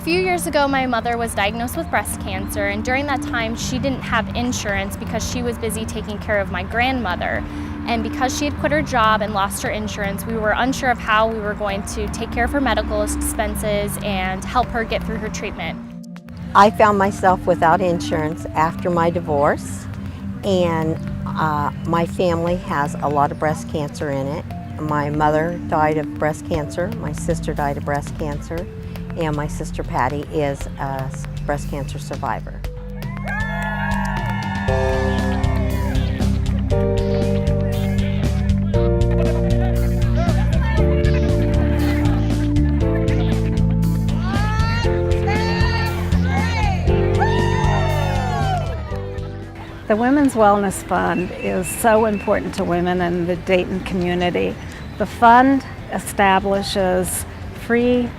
few years ago, my mother was diagnosed with breast cancer, and during that time, she didn't have insurance because she was busy taking care of my grandmother. And because she had quit her job and lost her insurance, we were unsure of how we were going to take care of her medical expenses and help her get through her treatment. I found myself without insurance after my divorce, and my family has a lot of breast cancer in it. My mother died of breast cancer, my sister died of breast cancer, and my sister Patty is a breast cancer survivor. The Women's Wellness Fund is so important to women in the Dayton community. The fund establishes free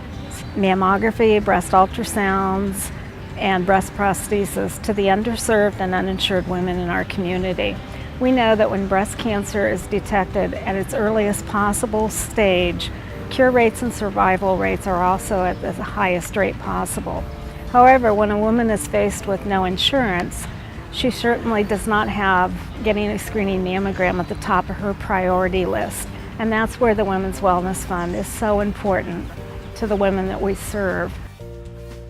mammography, breast ultrasounds, and breast prosthesis to the underserved and uninsured women in our community. We know that when breast cancer is detected at its earliest possible stage, cure rates and survival rates are also at the highest rate possible. However, when a woman is faced with no insurance, she certainly does not have getting a screening mammogram at the top of her priority list. And that's where the Women's Wellness Fund is so important to the women that we serve.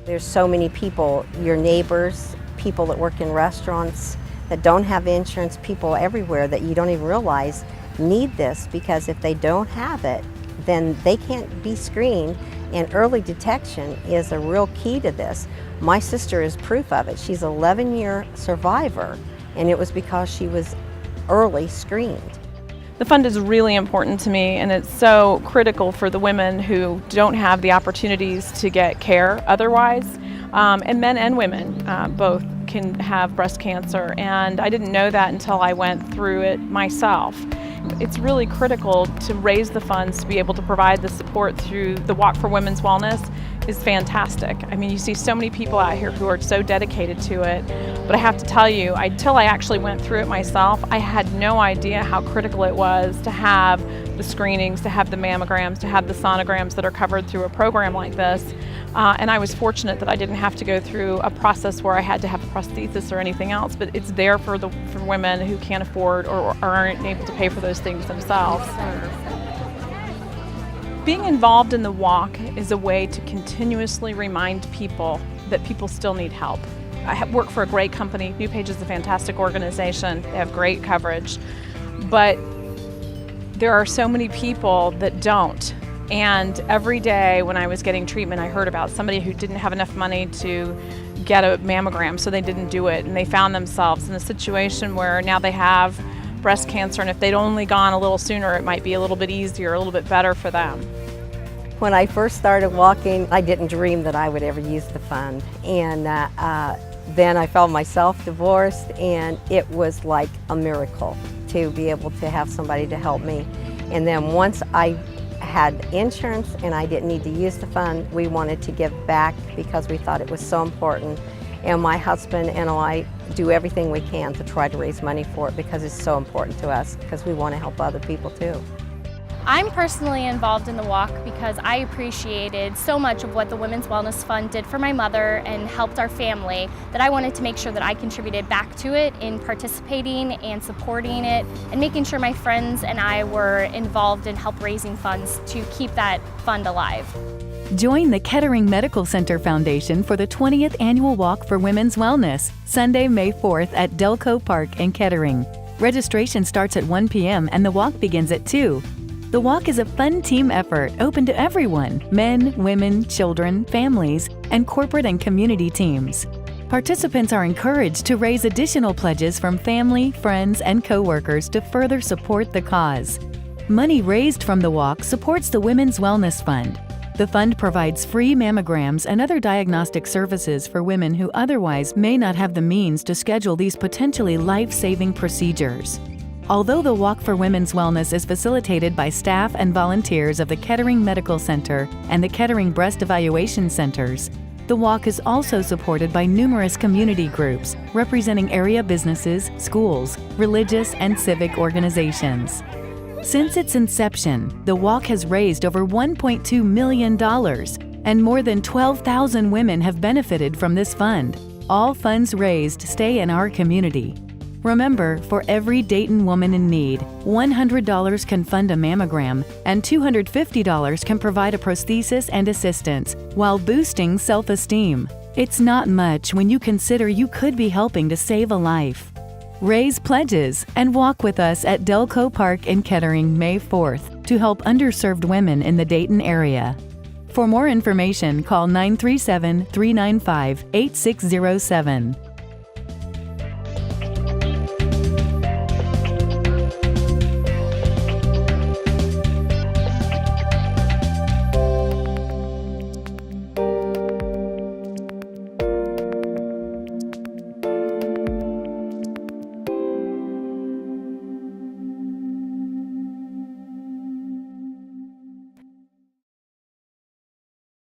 There's so many people, your neighbors, people that work in restaurants that don't have insurance, people everywhere that you don't even realize need this, because if they don't have it, then they can't be screened, and early detection is a real key to this. My sister is proof of it. She's an 11-year survivor, and it was because she was early screened. The fund is really important to me, and it's so critical for the women who don't have the opportunities to get care otherwise, and men and women both can have breast cancer, and I didn't know that until I went through it myself. It's really critical to raise the funds to be able to provide the support through the Walk for Women's Wellness is fantastic. I mean, you see so many people out here who are so dedicated to it, but I have to tell you, until I actually went through it myself, I had no idea how critical it was to have the screenings, to have the mammograms, to have the sonograms that are covered through a program like this. And I was fortunate that I didn't have to go through a process where I had to have a prosthesis or anything else, but it's there for women who can't afford or aren't able to pay for those things themselves. Being involved in the walk is a way to continuously remind people that people still need help. I work for a great company. NewPage is a fantastic organization. They have great coverage, but there are so many people that don't. And every day when I was getting treatment, I heard about somebody who didn't have enough money to get a mammogram, so they didn't do it, and they found themselves in a situation where now they have breast cancer, and if they'd only gone a little sooner, it might be a little bit easier, a little bit better for them. When I first started walking, I didn't dream that I would ever use the fund, and then I found myself divorced, and it was like a miracle to be able to have somebody to help me. And then once I had insurance and I didn't need to use the fund, we wanted to give back because we thought it was so important. And my husband and I do everything we can to try to raise money for it because it's so important to us, because we want to help other people too. I'm personally involved in the walk because I appreciated so much of what the Women's Wellness Fund did for my mother and helped our family, that I wanted to make sure that I contributed back to it in participating and supporting it and making sure my friends and I were involved in help raising funds to keep that fund alive. Join the Kettering Medical Center Foundation for the 20th Annual Walk for Women's Wellness, Sunday, May 4th at Delco Park in Kettering. Registration starts at 1 p.m. and the walk begins at 2. The walk is a fun team effort open to everyone: men, women, children, families, and corporate and community teams. Participants are encouraged to raise additional pledges from family, friends, and coworkers to further support the cause. Money raised from the walk supports the Women's Wellness Fund. The fund provides free mammograms and other diagnostic services for women who otherwise may not have the means to schedule these potentially life-saving procedures. Although the Walk for Women's Wellness is facilitated by staff and volunteers of the Kettering Medical Center and the Kettering Breast Evaluation Centers, the walk is also supported by numerous community groups representing area businesses, schools, religious, and civic organizations. Since its inception, the walk has raised over $1.2 million, and more than 12,000 women have benefited from this fund. All funds raised stay in our community. Remember, for every Dayton woman in need, $100 can fund a mammogram and $250 can provide a prosthesis and assistance while boosting self-esteem. It's not much when you consider you could be helping to save a life. Raise pledges and walk with us at Delco Park in Kettering May 4th to help underserved women in the Dayton area. For more information, call 937-395-8607.